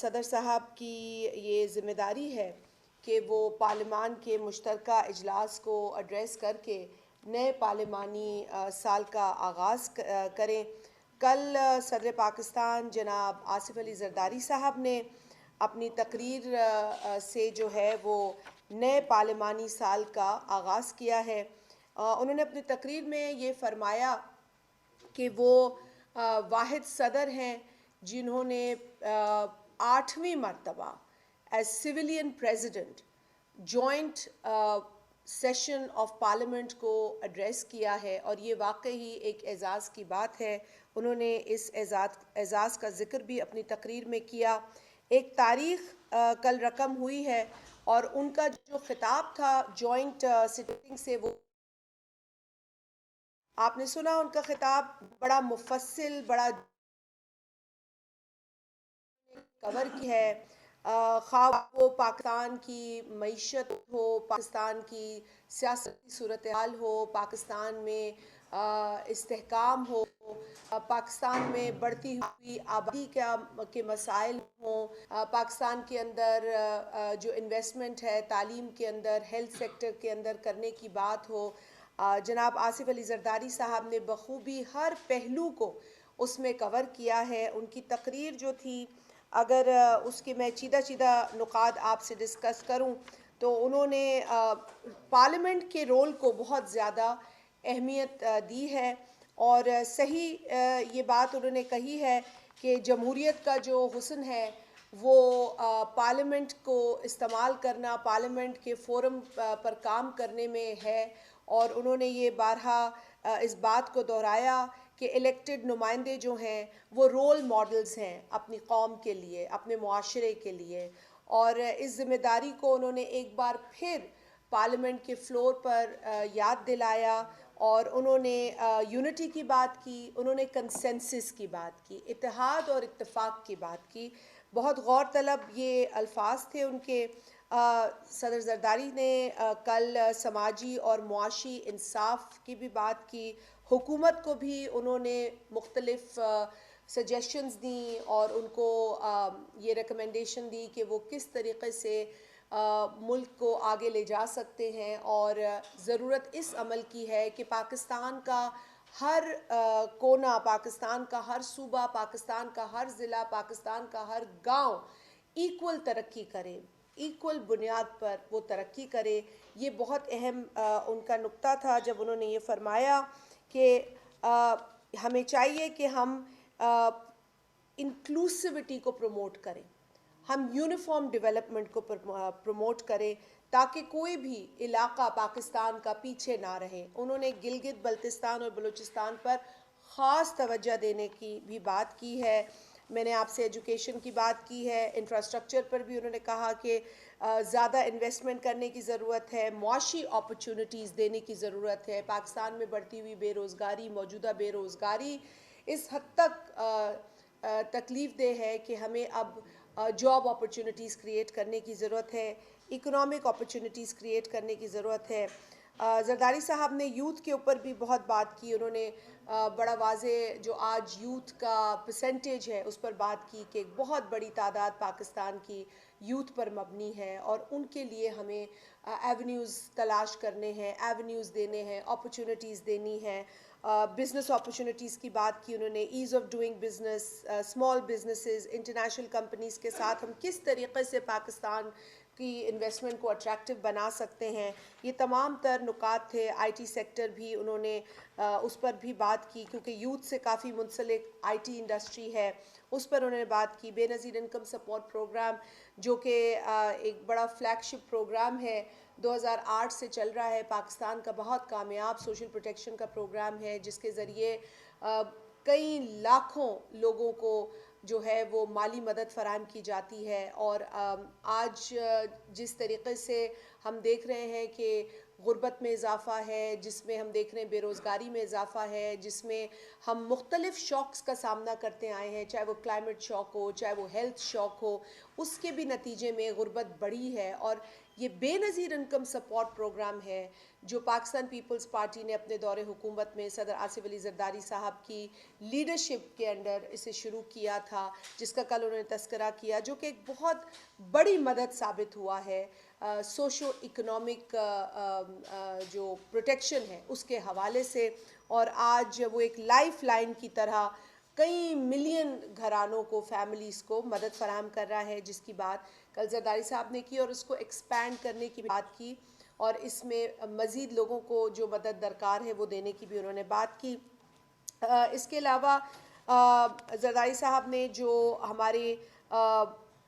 صدر صاحب کی یہ ذمہ داری ہے کہ وہ پارلیمان کے مشترکہ اجلاس کو ایڈریس کر کے نئے پارلیمانی سال کا آغاز کریں۔ کل صدر پاکستان جناب آصف علی زرداری صاحب نے اپنی تقریر سے جو ہے وہ نئے پارلیمانی سال کا آغاز کیا ہے۔ انہوں نے اپنی تقریر میں یہ فرمایا کہ وہ واحد صدر ہیں جنہوں نے 8ویں مرتبہ as civilian president joint session of parliament کو ایڈریس کیا ہے، اور یہ واقعی ایک اعزاز کی بات ہے۔ انہوں نے اس اعزاز کا ذکر بھی اپنی تقریر میں کیا۔ ایک تاریخ کل رقم ہوئی ہے اور ان کا جو خطاب تھا جوائنٹ سٹنگ سے، وہ آپ نے سنا ان کا خطاب بڑا مفصل، بڑا کور کی ہے، خواہ وہ پاکستان کی معیشت ہو، پاکستان کی سیاسی صورتحال ہو، پاکستان میں استحکام ہو، پاکستان میں بڑھتی ہوئی آبادی کے مسائل ہوں، پاکستان کے اندر جو انویسٹمنٹ ہے تعلیم کے اندر، ہیلتھ سیکٹر کے اندر کرنے کی بات ہو۔ جناب آصف علی زرداری صاحب نے بخوبی ہر پہلو کو اس میں کور کیا ہے۔ ان کی تقریر جو تھی، اگر اس کے میں چیدہ نکات آپ سے ڈسکس کروں تو انہوں نے پارلیمنٹ کے رول کو بہت زیادہ اہمیت دی ہے، اور صحیح یہ بات انہوں نے کہی ہے کہ جمہوریت کا جو حسن ہے وہ پارلیمنٹ کو استعمال کرنا، پارلیمنٹ کے فورم پر کام کرنے میں ہے، اور انہوں نے یہ بارہا اس بات کو دہرایا کہ الیکٹڈ نمائندے جو ہیں وہ رول ماڈلز ہیں اپنی قوم کے لیے، اپنے معاشرے کے لیے، اور اس ذمہ داری کو انہوں نے ایک بار پھر پارلیمنٹ کے فلور پر یاد دلایا، اور انہوں نے یونٹی کی بات کی، انہوں نے کنسنسس کی بات کی، اتحاد اور اتفاق کی بات کی۔ بہت غور طلب یہ الفاظ تھے ان کے۔ صدر زرداری نے کل سماجی اور معاشی انصاف کی بھی بات کی، حکومت کو بھی انہوں نے مختلف سجیشنز دیں اور ان کو یہ ریکمنڈیشن دی کہ وہ کس طریقے سے ملک کو آگے لے جا سکتے ہیں، اور ضرورت اس عمل کی ہے کہ پاکستان کا ہر کونا، پاکستان کا ہر صوبہ، پاکستان کا ہر ضلع، پاکستان کا ہر گاؤں ایکول ترقی کرے، ایکول بنیاد پر وہ ترقی کرے۔ یہ بہت اہم ان کا نقطہ تھا جب انہوں نے یہ فرمایا کہ ہمیں چاہیے کہ ہم انکلوسیوٹی کو پروموٹ کریں، ہم یونیفارم ڈیولپمنٹ کو پروموٹ کریں تاکہ کوئی بھی علاقہ پاکستان کا پیچھے نہ رہے۔ انہوں نے گلگت بلتستان اور بلوچستان پر خاص توجہ دینے کی بھی بات کی ہے۔ میں نے آپ سے ایجوکیشن کی بات کی ہے، انفراسٹرکچر پر بھی انہوں نے کہا کہ زیادہ انویسٹمنٹ کرنے کی ضرورت ہے، معاشی اپرچونٹیز دینے کی ضرورت ہے۔ پاکستان میں بڑھتی ہوئی بے روزگاری، موجودہ بے روزگاری اس حد تک تکلیف دہ ہے کہ ہمیں اب جاب اپرچونٹیز کریٹ کرنے کی ضرورت ہے، اکنامک اپرچونٹیز کریٹ کرنے کی ضرورت ہے۔ زرداری صاحب نے یوتھ کے اوپر بھی بہت بات کی، انہوں نے بڑا واضح جو آج یوتھ کا پرسنٹیج ہے اس پر بات کی کہ ایک بہت بڑی تعداد پاکستان کی یوتھ پر مبنی ہے، اور ان کے لیے ہمیں ایونیوز تلاش کرنے ہیں، ایونیوز دینے ہیں، اپرچونٹیز دینی ہیں۔ بزنس اپرچونٹیز کی بات کی انہوں نے، as of doing business, small businesses, international companies کے ساتھ ہم کس طریقے سے پاکستان کی انویسٹمنٹ کو اٹریکٹیو بنا سکتے ہیں، یہ تمام تر نکات تھے۔ آئی ٹی سیکٹر بھی انہوں نے اس پر بھی بات کی، کیونکہ یوتھ سے کافی منسلک آئی ٹی انڈسٹری ہے، اس پر انہوں نے بات کی۔ بے نظیر انکم سپورٹ پروگرام جو کہ ایک بڑا فلیگ شپ پروگرام ہے، 2008 سے چل رہا ہے، پاکستان کا بہت کامیاب سوشل پروٹیکشن کا پروگرام ہے، جس کے ذریعے کئی لاکھوں لوگوں کو جو ہے وہ مالی مدد فراہم کی جاتی ہے۔ اور آج جس طریقے سے ہم دیکھ رہے ہیں کہ غربت میں اضافہ ہے، جس میں ہم دیکھ رہے ہیں بے روزگاری میں اضافہ ہے، جس میں ہم مختلف شاکس کا سامنا کرتے آئے ہیں، چاہے وہ کلائمیٹ شاک ہو، چاہے وہ ہیلتھ شاک ہو، اس کے بھی نتیجے میں غربت بڑھی ہے. اور یہ بے نظیر انکم سپورٹ پروگرام ہے جو پاکستان پیپلز پارٹی نے اپنے دور حکومت میں صدر آصف علی زرداری صاحب کی لیڈرشپ کے انڈر اسے شروع کیا تھا، جس کا کل انہوں نے تذکرہ کیا، جو کہ ایک بہت بڑی مدد ثابت ہوا ہے سوشو اکنامک جو پروٹیکشن ہے اس کے حوالے سے. اور آج وہ ایک لائف لائن کی طرح کئی ملین گھرانوں کو، فیملیز کو مدد فراہم کر رہا ہے، جس کی بات کل زرداری صاحب نے کی اور اس کو ایکسپینڈ کرنے کی بات کی، اور اس میں مزید لوگوں کو جو مدد درکار ہے وہ دینے کی بھی انہوں نے بات کی. اس کے علاوہ زرداری صاحب نے جو ہمارے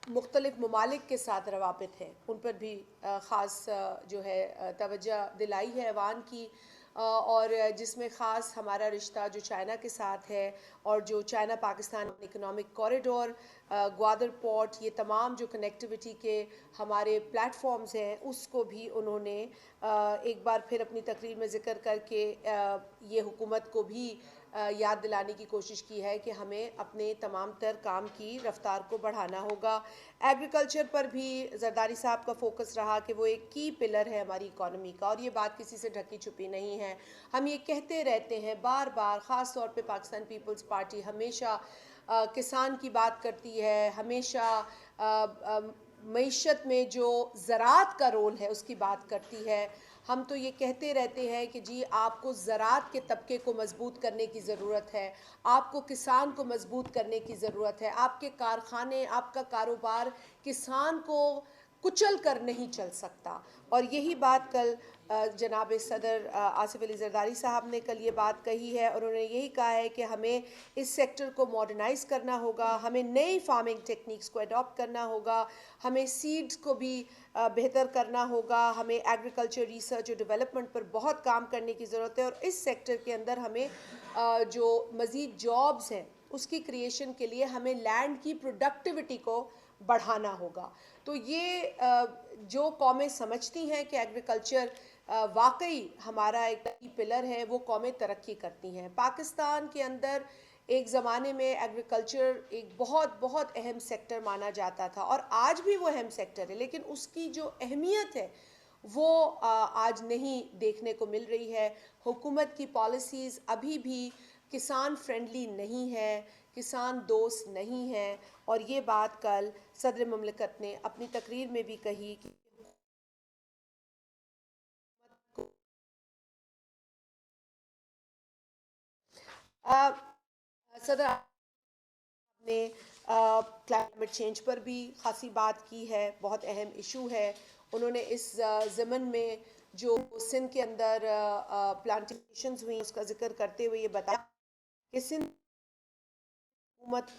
مختلف ممالک کے ساتھ روابط ہیں ان پر بھی خاص جو ہے توجہ دلائی ہے ایوان کی، اور جس میں خاص ہمارا رشتہ جو چائنا کے ساتھ ہے، اور جو China Pakistan economic corridor, Gwadar port, یہ تمام جو کنیکٹیوٹی کے ہمارے پلیٹ فارمز ہیں اس کو بھی انہوں نے ایک بار پھر اپنی تقریر میں ذکر کر کے یہ حکومت کو بھی یاد دلانے کی کوشش کی ہے کہ ہمیں اپنے تمام تر کام کی رفتار کو بڑھانا ہوگا. ایگریکلچر پر بھی زرداری صاحب کا فوکس رہا کہ وہ ایک کی پلر ہے ہماری اکانومی کا، اور یہ بات کسی سے ڈھکی چھپی نہیں ہے. ہم یہ کہتے رہتے ہیں بار بار، خاص طور پہ پاکستان پیپلز پارٹی ہمیشہ کسان کی بات کرتی ہے، ہمیشہ معیشت میں جو زراعت کا رول ہے اس کی بات کرتی ہے. ہم تو یہ کہتے رہتے ہیں کہ جی آپ کو زراعت کے طبقے کو مضبوط کرنے کی ضرورت ہے، آپ کو کسان کو مضبوط کرنے کی ضرورت ہے. آپ کے کارخانے، آپ کا کاروبار کسان کو کچل کر نہیں چل سکتا. اور یہی بات کل جناب صدر آصف علی زرداری صاحب نے کل یہ بات کہی ہے، اور انہوں نے یہی کہا ہے کہ ہمیں اس سیکٹر کو ماڈرنائز کرنا ہوگا، ہمیں نئی فارمنگ ٹیکنیکس کو اڈاپٹ کرنا ہوگا، ہمیں سیڈز کو بھی بہتر کرنا ہوگا، ہمیں ایگریکلچر ریسرچ اور ڈیولپمنٹ پر بہت کام کرنے کی ضرورت ہے. اور اس سیکٹر کے اندر ہمیں جو مزید جابز ہیں اس کی کریشن کے لیے ہمیں لینڈ کی پروڈکٹیوٹی کو بڑھانا ہوگا. تو یہ جو قومیں سمجھتی ہیں کہ ایگریکلچر واقعی ہمارا ایک پلر ہے، وہ قومیں ترقی کرتی ہیں. پاکستان کے اندر ایک زمانے میں ایگریکلچر ایک بہت بہت اہم سیکٹر مانا جاتا تھا، اور آج بھی وہ اہم سیکٹر ہے، لیکن اس کی جو اہمیت ہے وہ آج نہیں دیکھنے کو مل رہی ہے. حکومت کی پالیسیز ابھی بھی کسان فرینڈلی نہیں ہے، کسان دوست نہیں ہے. اور یہ بات کل صدر مملکت نے اپنی تقریر میں بھی کہی کہ صدر نے کلائمیٹ چینج پر بھی خاصی بات کی ہے، بہت اہم ایشو ہے. انہوں نے اس ضمن میں جو سندھ کے اندر پلانٹیشنز ہوئی اس کا ذکر کرتے ہوئے یہ بتایا کہ سندھ حکومت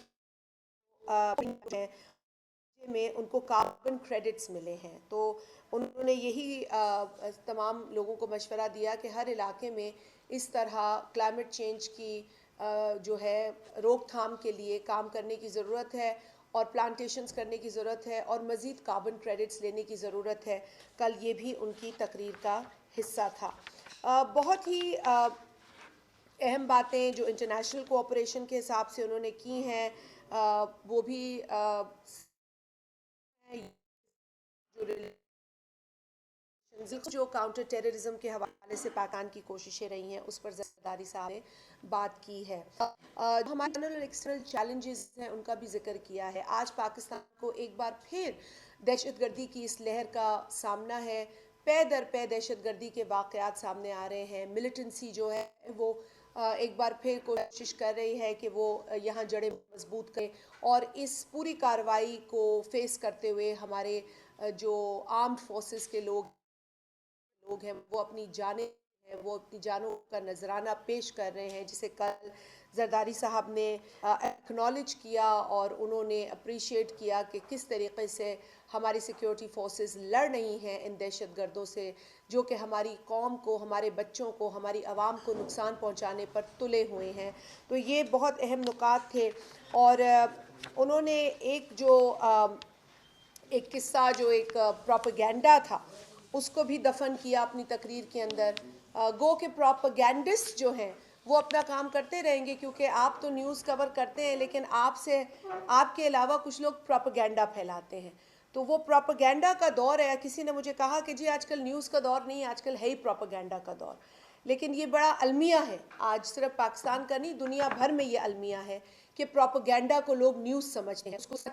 میں ان کو کاربن کریڈٹس ملے ہیں. تو انہوں نے یہی تمام لوگوں کو مشورہ دیا کہ ہر علاقے میں اس طرح کلائمیٹ چینج کی جو ہے روک تھام کے لیے کام کرنے کی ضرورت ہے، اور پلانٹیشنز کرنے کی ضرورت ہے، اور مزید کاربن کریڈٹس لینے کی ضرورت ہے. کل یہ بھی ان کی تقریر کا حصہ تھا. بہت ہی اہم باتیں جو انٹرنیشنل کوآپریشن کے حساب سے انہوں نے کی ہیں وہ بھی جو کاؤنٹر ٹیررزم کے حوالے سے پاکستان کی کوششیں رہی ہیں اس پر زرداری صاحب نے بات کی ہے. ہمارے انٹرنل اور ایکسٹرنل چیلنجز ہیں ان کا بھی ذکر کیا ہے. آج پاکستان کو ایک بار پھر دہشت گردی کی اس لہر کا سامنا ہے. پے در پے دہشت گردی کے واقعات سامنے آ رہے ہیں. ملیٹنسی جو ہے وہ ایک بار پھر کوشش کر رہی ہے کہ وہ یہاں جڑیں مضبوط کرے، اور اس پوری کارروائی کو فیس کرتے ہوئے ہمارے جو آرمڈ فورسز کے لوگ ہیں وہ اپنی جانوں کا نذرانہ پیش کر رہے ہیں، جسے کل زرداری صاحب نے ایکنالج کیا، اور انہوں نے اپریشیٹ کیا کہ کس طریقے سے ہماری سیکیورٹی فورسز لڑ رہی ہیں ان دہشت گردوں سے جو کہ ہماری قوم کو، ہمارے بچوں کو، ہماری عوام کو نقصان پہنچانے پر تلے ہوئے ہیں. تو یہ بہت اہم نکات تھے. اور انہوں نے ایک قصہ جو ایک پروپیگینڈا تھا اس کو بھی دفن کیا اپنی تقریر کے اندر. گو کہ پروپیگینڈسٹ جو ہیں وہ اپنا کام کرتے رہیں گے، کیونکہ آپ تو نیوز کور کرتے ہیں، لیکن آپ کے علاوہ کچھ لوگ پروپیگنڈا پھیلاتے ہیں، تو وہ پروپیگنڈا کا دور ہے۔ کسی نے مجھے کہا کہ جی آج کل نیوز کا دور نہیں ہے، آج کل ہے ہی پروپیگنڈا کا دور، لیکن یہ بڑا المیہ ہے، آج صرف پاکستان کا نہیں، دنیا بھر میں یہ المیہ ہے کہ پروپیگنڈا کو لوگ نیوز سمجھتے ہیں، اس کو سچ